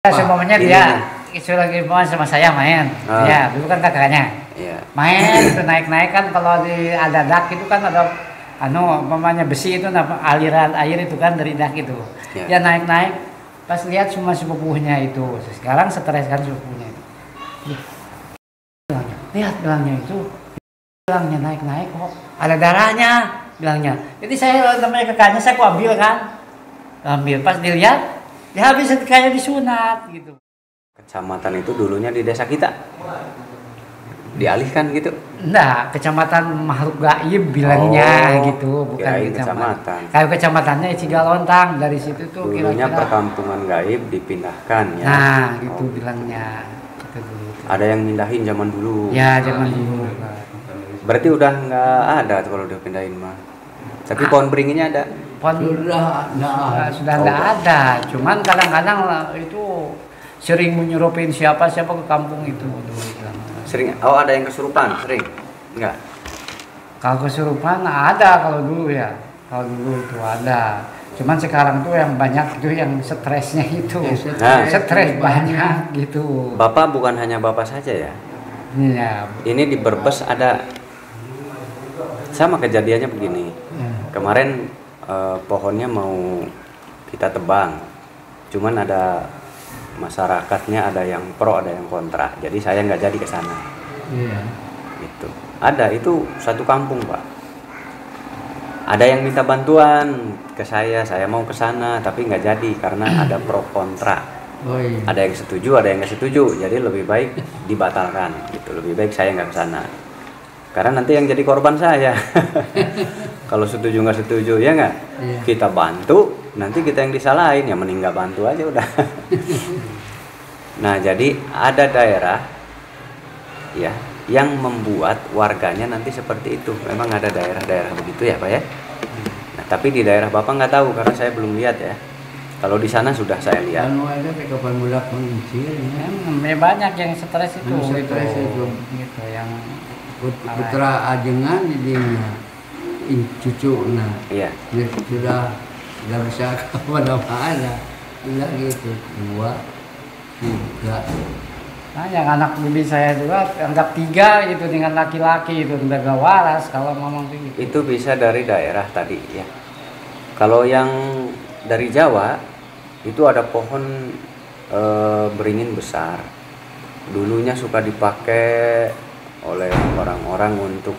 Semuanya dia itu lagi main sama saya main. Ya, dulu kan kakaknya. Iya. Main itu naik-naik kan kalau di ada dak itu kan ada mamanya besi itu aliran air itu kan dari dak itu. Ya. Dia naik-naik pas lihat semua sepupunya itu. Sekarang stres kan sepupunya itu. Lihat bilangnya itu. Bilangnya naik-naik kok ada darahnya bilangnya. Jadi saya namanya kakaknya saya kok ambil kan. Ambil pas dilihat dia habis kayak disunat gitu. Kecamatan itu dulunya di desa kita. Dialihkan gitu. Enggak, kecamatan makhluk gaib bilangnya gitu, bukan kecamatan. Kayak kecamatannya Cigalontang dari situ tuh dulunya kira-kira perkampungan gaib dipindahkan ya. Nah, gitu bilangnya. Gitu dulu. Ada yang mindahin zaman dulu. Ya, zaman dulu. Berarti udah nggak ada tuh kalau udah pindahin mah. Tapi pohon beringinnya ada. Sudah enggak ada. Cuman kadang-kadang itu sering menyerupin siapa ke kampung itu dulu. Sering. Oh, ada yang kesurupan, sering. Enggak. Kalau kesurupan ada kalau dulu ya. Kalau dulu itu ada. Cuman sekarang tuh yang banyak itu yang stresnya itu. Stres banyak gitu. Bapak bukan hanya bapak saja ya. Iya. Ini di Brebes ada sama kejadiannya begini. Kemarin pohonnya mau kita tebang, cuman ada masyarakatnya, ada yang pro, ada yang kontra. Jadi saya nggak jadi ke sana. Iya. Gitu. Ada itu satu kampung Pak. Ada yang minta bantuan ke saya mau ke sana, tapi nggak jadi karena ada pro kontra. Oh, iya. Ada yang setuju, ada yang nggak setuju. Jadi lebih baik dibatalkan. Gitu. Lebih baik saya nggak ke sana. Karena nanti yang jadi korban saya. Kalau setuju nggak setuju ya nggak, iya. Kita bantu, nanti kita yang disalahin, ya mending nggak bantu aja udah. Nah jadi ada daerah ya yang membuat warganya nanti seperti itu. Memang ada daerah-daerah begitu ya Pak ya. Nah tapi di daerah Bapak nggak tahu karena saya belum lihat ya. Kalau di sana sudah saya lihat. Anu ada kapan budak mengicil ya. Banyak yang stres itu. Stres itu. Gitu yang putra ajengan jadinya cucu iya. sudah bisa kemana-mana sudah gitu 2, 3. Nah yang anak bibi saya juga anggap 3 itu dengan laki-laki itu udah gak waras kalau ngomong gitu. Itu bisa dari daerah tadi ya. Kalau yang dari Jawa itu ada pohon beringin besar. Dulunya suka dipakai oleh orang-orang untuk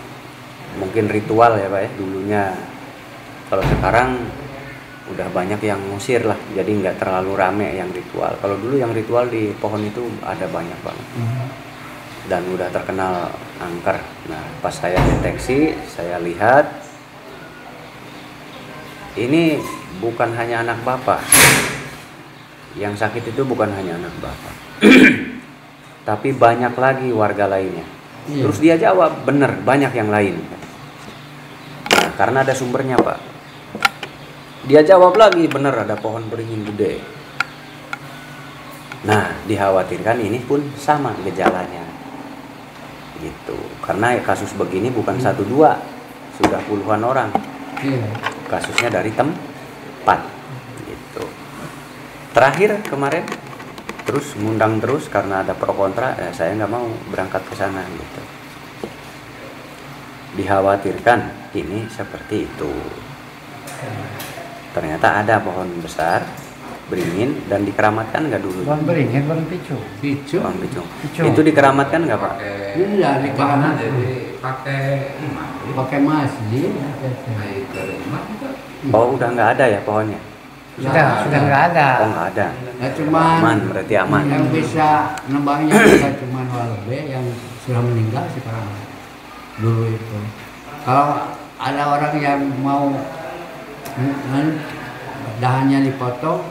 mungkin ritual ya Pak ya dulunya. Kalau sekarang udah banyak yang ngusir lah, jadi nggak terlalu rame yang ritual. Kalau dulu yang ritual di pohon itu ada banyak banget dan udah terkenal angker. Nah pas saya deteksi, saya lihat ini bukan hanya anak Bapak yang sakit, itu bukan hanya anak Bapak tapi banyak lagi warga lainnya. Terus dia jawab, bener banyak yang lain. Nah, karena ada sumbernya Pak. Dia jawab lagi, bener ada pohon beringin gede. Nah, dikhawatirkan ini pun sama gejalanya. Gitu. Karena kasus begini bukan 1-2, sudah puluhan orang. Kasusnya dari tempat. Gitu. Terakhir kemarin terus ngundang terus karena ada pro kontra, saya nggak mau berangkat ke sana gitu. Dikhawatirkan ini seperti itu. Ternyata ada pohon besar beringin dan dikeramatkan nggak dulu? Pohon beringin, pohon picu. Pohon picu. Itu dikeramatkan nggak Pak? Iya, dikeramat pakai masjid. Oh udah nggak ada ya pohonnya? Sudah nggak ada. Oh nggak ada. Ya cuma Aman, berarti aman. yang bisa nembaknya kita cuma walbe yang sudah meninggal sekarang dulu itu. Kalau ada orang yang mau dahannya dipotong,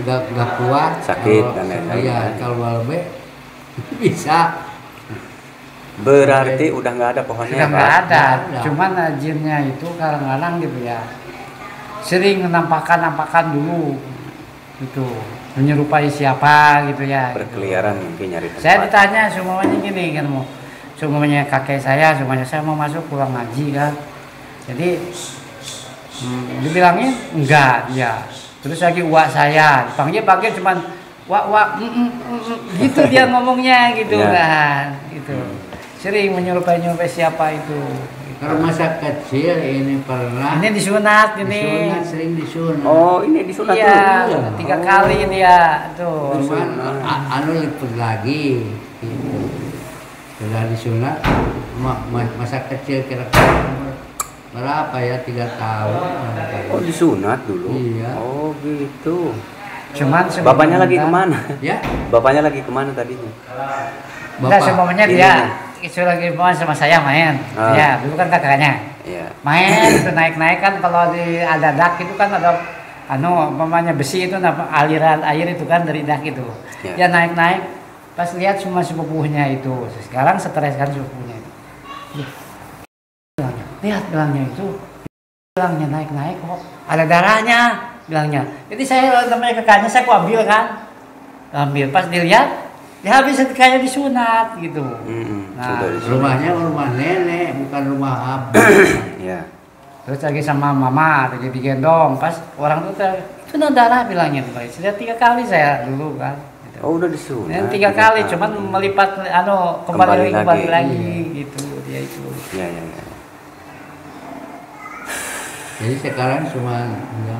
nggak kuat, sakit kalau, dan lain-lain. Iya, kalau walbe bisa. Berarti udah nggak ada pohonnya. Sudah nggak Pak? ada. Cuman jinnya itu kadang-kadang gitu ya. Sering nampakan dulu gitu, menyerupai siapa gitu ya. Berkeliaran mungkin nyari tempat. Saya ditanya semuanya gini kan, semuanya kakek saya mau masuk pulang ngaji kan. Jadi dibilangin enggak ya. Terus lagi uak saya dipanggil cuman gitu dia ngomongnya gitu Iya. kan, gitu. Sering menyerupai siapa itu. Kalau masa kecil ini pernah Ini disunat ini. disunat, sering disunat. Oh, ini disunat Iya, dulu. 3 kali dia tuh. Cuman anu liput lagi gitu. Sudah disunat masa kecil kira-kira berapa ya, 3 tahun. Oh, disunat dulu. Iya. Oh, gitu. Cuman Bapaknya lagi kemana? Ya, Bapaknya lagi kemana tadinya? Enggak, semuanya Ini dia nih. itu lagi main sama saya main. Ah. Ya, dulu kan kakaknya. Iya. Main itu naik-naik kan, kalau di ada dak itu kan ada umpamanya besi itu aliran air itu kan dari dak itu. Ya. Dia naik-naik pas lihat semua sepupunya itu. Sekarang stres kan sepupunya itu. Lihat bilangnya itu, bilangnya naik-naik kok ada darahnya bilangnya. Jadi saya namanya kakaknya, saya kok ambil kan. Ambil pas dilihat ya habis kayak disunat gitu. Nah, Sudah disunat. rumahnya rumah nenek, bukan rumah abah. Iya. terus lagi sama mama lagi digendong, pas orang tuh itu darah bilangnya tuh. Sudah 3 kali saya dulu kan. Gitu. Oh, udah disunat. Dan 3 kali, cuman melipat kembali Kembali lagi lagi. gitu dia itu. Iya, iya, iya. Jadi sekarang cuma ya,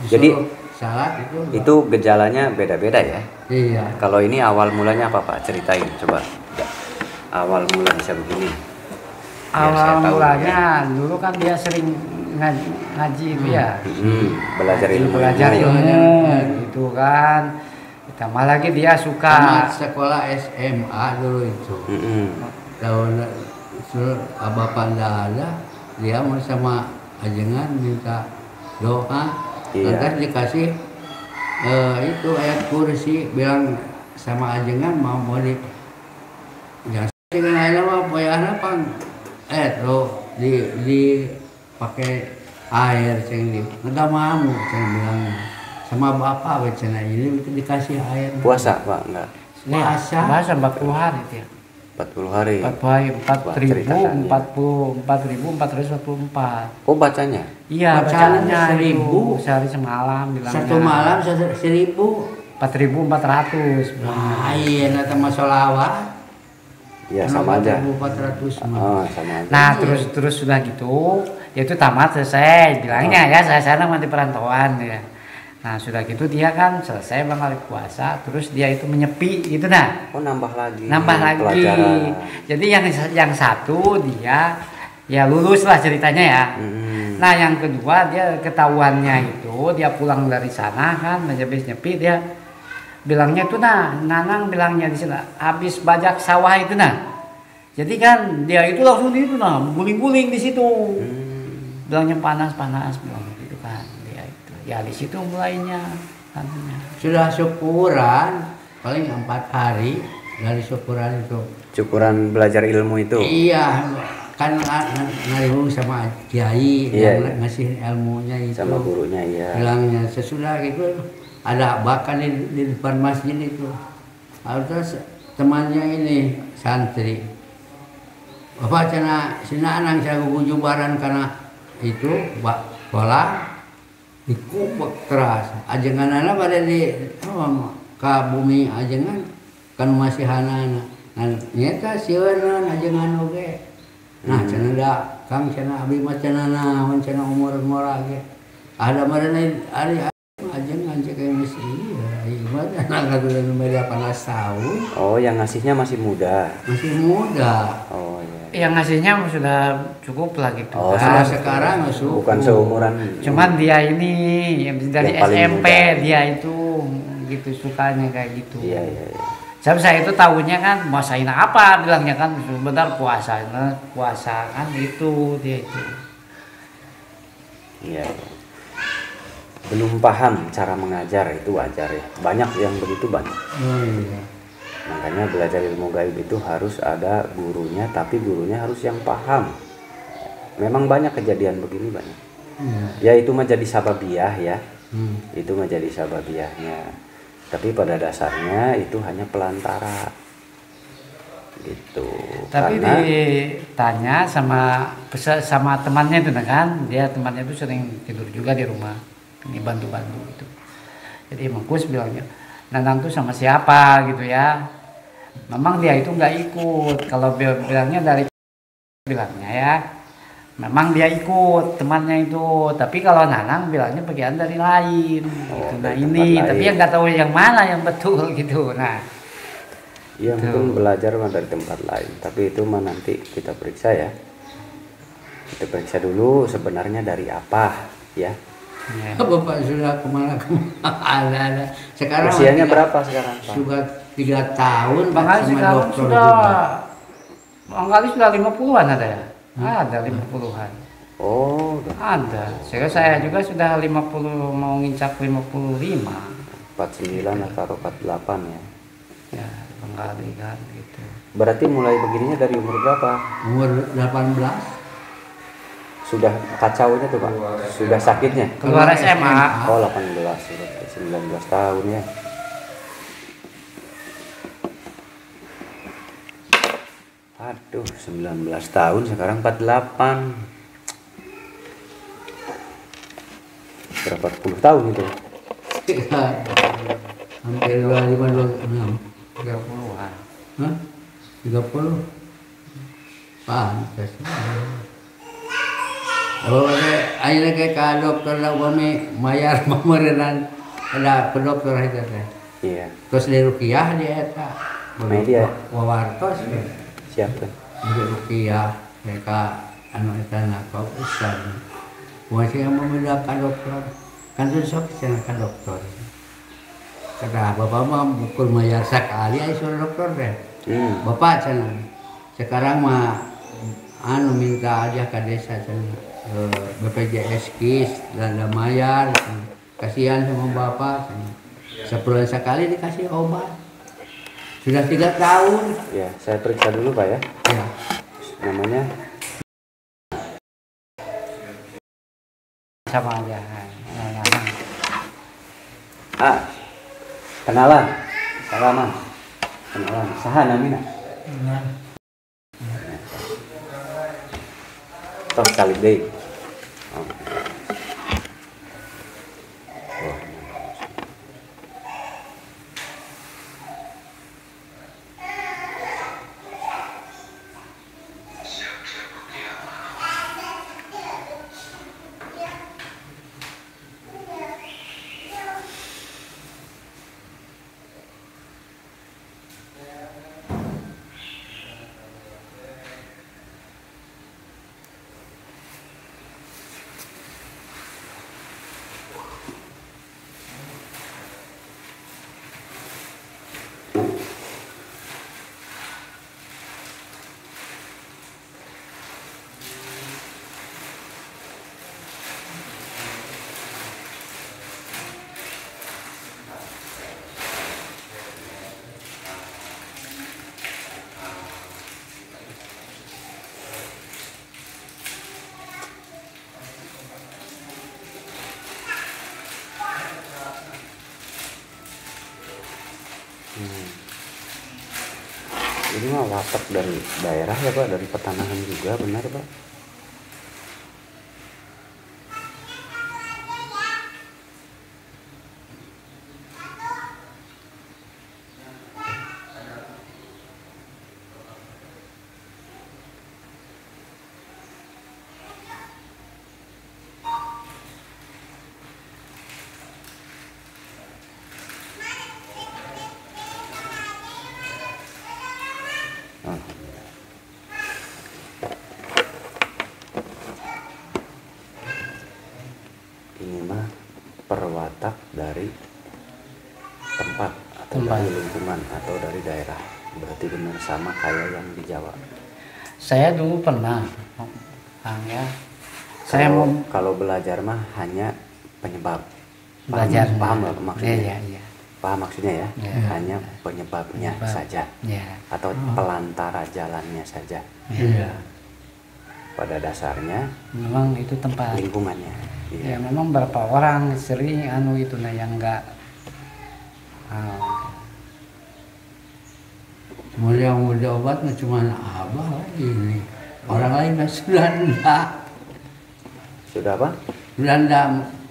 Jadi, salat itu. Itu gejalanya beda-beda ya. Iya. Kalau ini awal mulanya apa, Pak? Ceritain coba. Awal mula bisa begini. Biar saya Awal tahu, mulanya dulu kan dia sering ngaji itu ya. Belajar ilmu. Belajar ilmu. ilmu gitu kan. Ditambah lagi dia suka Tamat sekolah SMA dulu itu. Tahun bapak ndak ada, dia mau sama ajengan minta doa. Iya. Lantas dikasih itu ayat kursi, bilang sama ajengan mau di jangan dengan air apa boyana pang lo di pakai air ceng di enggak mau ceng bilang sama bapak ceng ini dikasih air Puasa, Pak? Enggak. puasa 40 hari dia. 40 hari. 4.444. Oh, bacanya? Iya, Bacaannya bacaannya 1000. itu sehari semalam bilangnya. satu malam 1.000. 4.400. Nah, iya nanti sama sholawat. Ya, sama aja. 400 Oh, sama aja. Nah, terus sudah gitu, ya itu tamat selesai bilangnya ya, saya sana di perantauan ya. Nah, sudah gitu dia kan selesai bang hari puasa, terus dia itu menyepi gitu nah. Oh, nambah lagi. Nambah lagi. Pelajaran. Jadi yang satu dia ya lulus lah ceritanya ya. Nah, yang kedua dia ketahuannya itu dia pulang dari sana kan, habis nyepi dia bilangnya itu Nanang bilangnya di sana habis bajak sawah itu nah. Jadi kan dia itu langsung di itu guling-guling di situ. Bilangnya panas bilang gitu kan. Dia itu. Ya di situ mulainya katanya. Sudah syukuran paling 4 hari dari syukuran itu. Syukuran belajar ilmu itu. Iya, kan ngariung sama kiai Iya, yang ngasih ilmunya itu. Sama gurunya ya. Bilangnya sesudah gitu ada bahkan di depan masjid itu. Terus temannya ini santri. Bapak cina sina anang saya gujubaran karena itu bola dikubek keras. Ajenganana pada di ke bumi ajengan kan masih hanana. Nah, nyata sieun ajengan oge. Nah, cenah da Kang cenah abdi mah cenah naon cenah umur ge. Ada marane ari ajengan cek masih ibadah anak katuran beda 18 tahun. Oh, yang ngasihnya masih muda. Masih muda. Oh, iya. Yang ngasihnya sudah cukup lah gitu Oh, kan. Sekarang masuk. Bukan seumuran. Cuman dia ini yang dari Yang paling SMP muda. dia itu gitu sukanya kayak gitu. Iya, iya, iya. Saya itu tahunya kan puasain apa bilangnya kan sebentar puasa kan itu dia itu. Iya. Belum paham cara mengajar itu wajar ya. Banyak yang begitu banyak. Oh, iya. Makanya belajar ilmu gaib itu harus ada gurunya, tapi gurunya harus yang paham. Memang banyak kejadian begini banyak. Iya. Ya itu menjadi sababiah ya. Itu menjadi sababiahnya. Tapi pada dasarnya itu hanya pelantara. Gitu. Tapi Karena ditanya sama temannya itu kan, dia temannya itu sering tidur juga di rumah, ini bantu-bantu gitu. Jadi Mangkus bilangnya, Nanang tuh sama siapa gitu ya. Memang dia itu nggak ikut. Kalau bilangnya dari bilangnya ya, memang dia ikut temannya itu. Tapi kalau Nanang bilangnya bagian dari lain. Gitu. Nah dari ini, tempat tapi lain. yang nggak tahu yang mana yang betul gitu. Nah, Iya, Tuh. mungkin belajar mah dari tempat lain, tapi itu mah nanti kita periksa ya. Kita periksa dulu sebenarnya dari apa ya. ya. Bapak sudah kemana-kemana. Ada. Sekarang Usianya berapa sekarang, Pak? Sudah 3 tahun Pak, Bang Ali sama sekarang dokter sudah, juga. Bang Ali sudah 50-an ada ya? Ada 50-an. Oh, udah Ada. Saya juga sudah 50, mau ngincak 55. 49 atau 48 ya. Ya, Bang Ali kan gitu. Berarti mulai begininya dari umur berapa? Umur 18. Sudah kacaunya tuh, Pak. Sudah sakitnya. Keluar SMA. Oh, 18, berarti 19 tahun ya. Aduh, 19 tahun sekarang 48. Berapa puluh tahun itu? Hampir 25, 26. 30-an. Hah? 30? Pantas. Oh, akhirnya kayak ke dokter lah kami mayar pemerenan ada ke dokter itu teh. Iya, Terus di rukiah dia eta. Media. Wawartos ya. siap kan? Di rukiah mereka anu eta nakau ustad. Masih yang memindah ke dokter. Kan tuh sok sana ke dokter. Kata bapak mah pukul mayar sekali aja suruh dokter deh. Bapak sana. Sekarang mah anu minta aja ke desa sana. BPJS KIS dan mayar, kasihan sama bapak. Sebulan sekali dikasih obat. Sudah 3 tahun. Ya, saya periksa dulu Pak ya. Ya. Namanya Sama aja. Ah, kenalan. Salaman. Kenalan. Saha namina? Tos kali deh. Oh. Oh. Ini mah watak dari daerah ya Pak, dari pertanahan juga benar Pak? Ini mah perwatak dari tempat atau dari lingkungan atau dari daerah. Berarti benar sama kayak yang di Jawa. Saya dulu pernah, Bang ya. Saya Kalau, mau kalau belajar mah hanya penyebab. belajar. Paham nggak maksudnya? Iya, iya. Paham maksudnya ya? Iya. Hanya penyebabnya Penyebab. saja Ya. atau pelantara jalannya saja. Iya. Pada dasarnya Memang itu tempat. lingkungannya. Ya Iya. memang berapa orang sering anu itu nah yang enggak. Mulai yang udah obat mah cuma abah ini. Orang lain mah sudah enggak. Sudah apa? Sudah enggak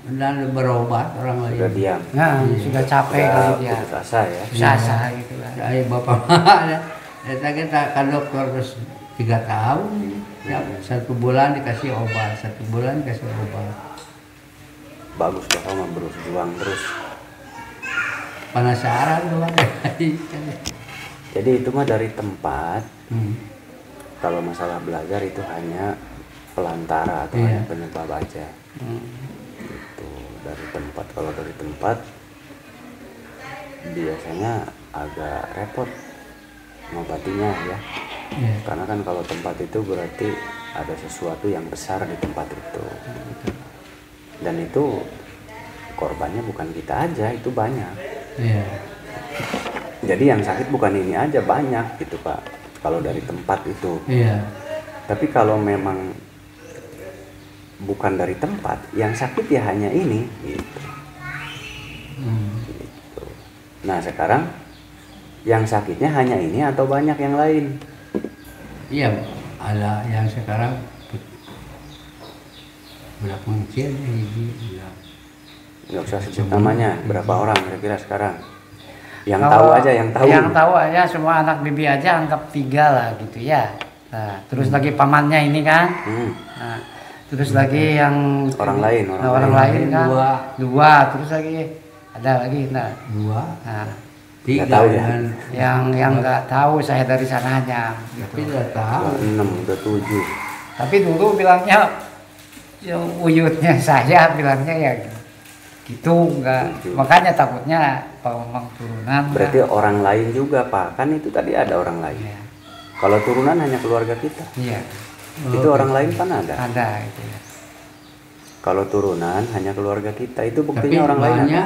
dan berobat orang lain. Sudah diam. Nah, sudah capek kali dia. Putus asa ya. Sasa gitu kan. Saya bapak kita kan dokter terus 3 tahun, ya, 1 bulan dikasih obat, 1 bulan dikasih obat. Bagus Bapak mah berjuang terus. Penasaran tuh Pak. Jadi itu mah dari tempat. Hmm. Kalau masalah belajar itu hanya pelantara atau Iya. hanya penyebab aja. Gitu. Dari tempat, kalau dari tempat biasanya agak repot ngobatinya ya. Iya. Karena kan kalau tempat itu berarti ada sesuatu yang besar di tempat itu. Dan itu korbannya bukan kita aja, itu banyak. Iya. Jadi yang sakit bukan ini aja, banyak gitu Pak. Kalau dari tempat itu. Iya. Tapi kalau memang bukan dari tempat, yang sakit ya hanya ini gitu. Gitu. Nah sekarang yang sakitnya hanya ini atau banyak yang lain? Iya, ada yang sekarang berak mungkin hiji. Nggak usah sebut namanya, berapa orang kira-kira sekarang? Yang Kalau tahu aja, yang tahu. Yang tahu aja semua anak bibi aja anggap 3 lah gitu ya. Nah, terus lagi pamannya ini kan. Nah, terus lagi yang Orang lain, orang lain kan. Dua. 2, terus lagi ada lagi. Nah, 2, nah 3 Nggak tahu ya? dan yang nggak tahu saya dari sananya. tapi tidak tahu. 6, udah 7. Tapi dulu bilangnya yang uyutnya saya bilangnya ya gitu enggak. Tujuh. Makanya takutnya kalau memang turunan. Berarti orang lain juga Pak, kan itu tadi ada orang lain. Iya. Kalau turunan hanya keluarga kita. Iya, Itu orang lain kan ada. ada gitu ya. Kalau turunan hanya keluarga kita, itu Tapi buktinya orang lain banyak. ada.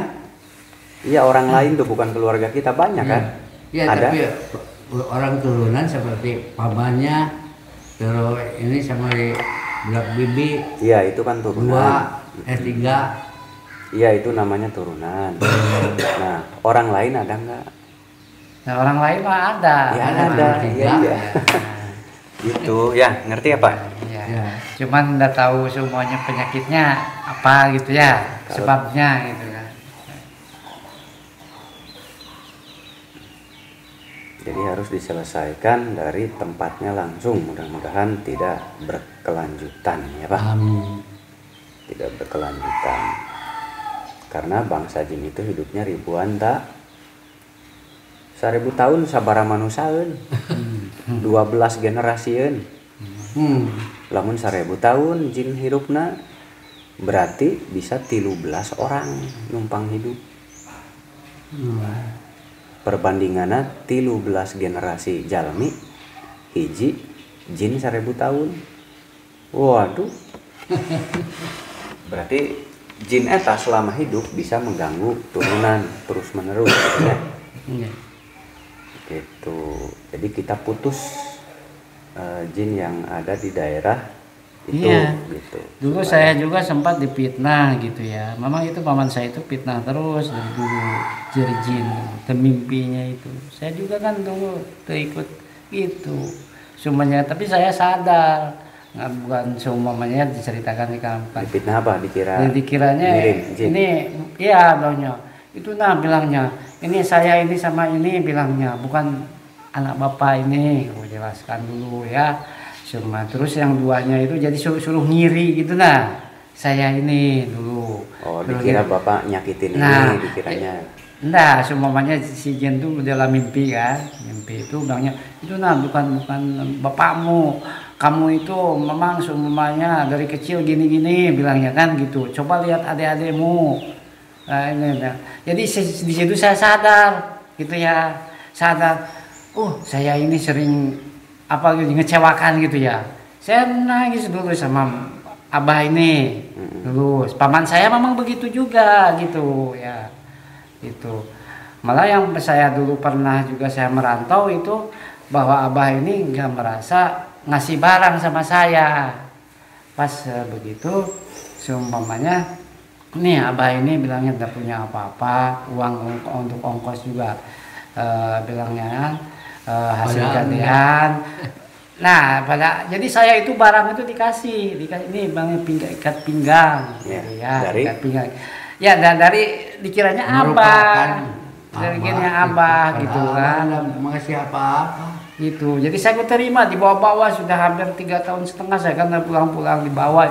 Iya orang lain tuh bukan keluarga kita, banyak kan? Iya, Ada. tapi orang turunan seperti pamannya, terus ini sama di Blak Bibi, Iya itu kan 2, turunan. 3. Iya itu namanya turunan. Nah orang lain ada nggak? Nah, orang lain mah ada. Ya Memang ada, ada. iya iya. Gitu ya, ngerti ya Pak? Iya. Ya. Cuman nggak tahu semuanya penyakitnya apa gitu ya, Kalau- sebabnya gitu kan. Jadi harus diselesaikan dari tempatnya langsung. Mudah-mudahan tidak berkelanjutan ya Pak. Amin. Tidak berkelanjutan. Karena bangsa jin itu hidupnya ribuan tak 1000 tahun sabara manusaeun 12 generasieun lamun 1000 tahun jin hidupna berarti bisa 13 orang numpang hidup perbandinganna 13 generasi jalmi hiji jin 1000 tahun waduh berarti jin eta selama hidup bisa mengganggu turunan terus menerus ya. Iya. Gitu. Jadi kita putus jin yang ada di daerah itu Iya. gitu. Dulu saya juga sempat dipitnah gitu ya. Memang itu paman saya itu fitnah terus dari dulu jadi jin dan mimpinya itu. Saya juga kan dulu terikut gitu. Semuanya tapi saya sadar nggak bukan semuanya diceritakan di kampung. Dipitnah apa dikira? Dikiranya ngirim jin. ini iya bilangnya. Itu nah bilangnya. Ini saya ini sama ini bilangnya bukan anak bapak ini. Aku jelaskan dulu ya. Cuma terus yang 2-nya itu jadi suruh ngiri gitu nah. Saya ini dulu. Oh, Terus dikira gitu. bapak nyakitin Nah, ini dikiranya. Enggak, semuanya si jin itu dalam mimpi kan. Mimpi itu bilangnya, itu nah bukan bapakmu. Kamu itu memang semuanya dari kecil gini-gini bilangnya kan gitu. Coba lihat adik-adikmu. Nah, ini, nah. Jadi di situ saya sadar gitu ya. Sadar, saya ini sering apa gitu ngecewakan gitu ya. Saya nangis dulu sama abah ini. Dulu paman saya memang begitu juga gitu ya. Itu malah yang saya dulu pernah juga saya merantau itu bahwa abah ini nggak merasa ngasih barang sama saya pas begitu seumpamanya nih abah ini bilangnya nggak punya apa-apa uang untuk ongkos juga bilangnya kan hasil Padahal gantian Nah, jadi saya itu barang itu dikasih ini bang ikat pinggang, Ya, gitu ya, dari? ikat pinggang. Ya, dari dikiranya Merupakan abah, dari kiranya abah gitu kan. Mengasih apa-apa. Gitu. Jadi saya terima dibawa-bawa sudah hampir 3,5 tahun saya kan pulang-pulang dibawa.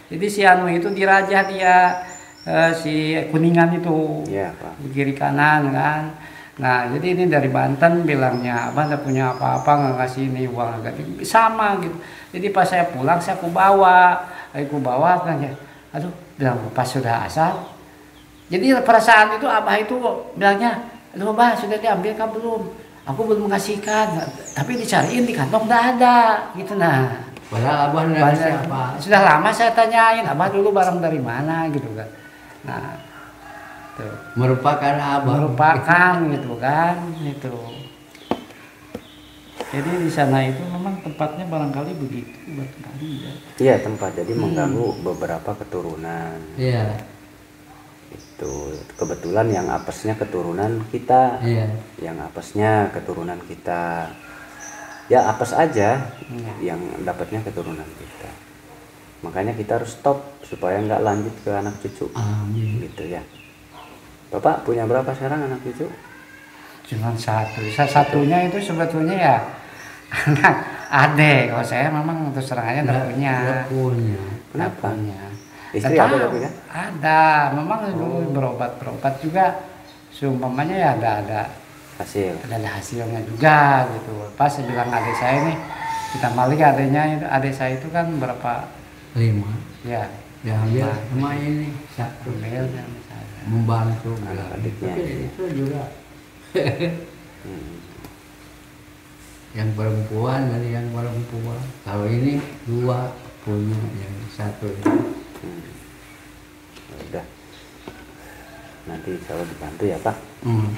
Jadi si Anu itu dirajah dia si Kuningan itu Iya, Pak. di kiri kanan kan. Nah jadi ini dari Banten bilangnya abah nggak punya apa-apa nggak ngasih ini uang agak sama gitu. Jadi pas saya pulang saya aku bawa kan ya. Aduh bilang pas sudah asal. Jadi perasaan itu abah itu bilangnya, aduh abah sudah diambil kan belum? Aku belum mengasihkan, tapi dicariin di kantong nggak ada, gitu nah. Padahal abah nggak ngasih apa. Sudah lama saya tanyain, abah dulu barang dari mana gitu kan. Nah, tuh. Merupakan abah. Merupakan gitu kan, itu. Jadi di sana itu memang tempatnya barangkali begitu barangkali ya. Iya, tempat jadi mengganggu beberapa keturunan. Iya. Itu kebetulan yang apesnya keturunan kita, Iya. yang apesnya keturunan kita, ya apes aja Iya. yang dapatnya keturunan kita. Makanya kita harus stop supaya nggak lanjut ke anak cucu. Amin. Gitu ya. Bapak punya berapa sekarang anak cucu? Cuma satu, satunya itu sebetulnya ya anak adek. Kalau saya memang terus terang aja nggak punya. Nggak punya. Kenapa? Nggak punya. Istri Nggak ada tahu. tapi kan? Ada, memang dulu berobat juga. Seumpamanya ya ada Hasil. hasilnya juga gitu. Pas saya bilang adik saya nih, kita balik adik saya itu kan berapa 5. ya Ya ambil sama ini satu ambil kan misalnya. membantu. Anak adiknya. Tapi itu juga Hmm. yang perempuan dari yang perempuan. Kalau ini 2 punya, yang satu ini. Ya udah. Nanti selalu dibantu ya Pak. Hmm.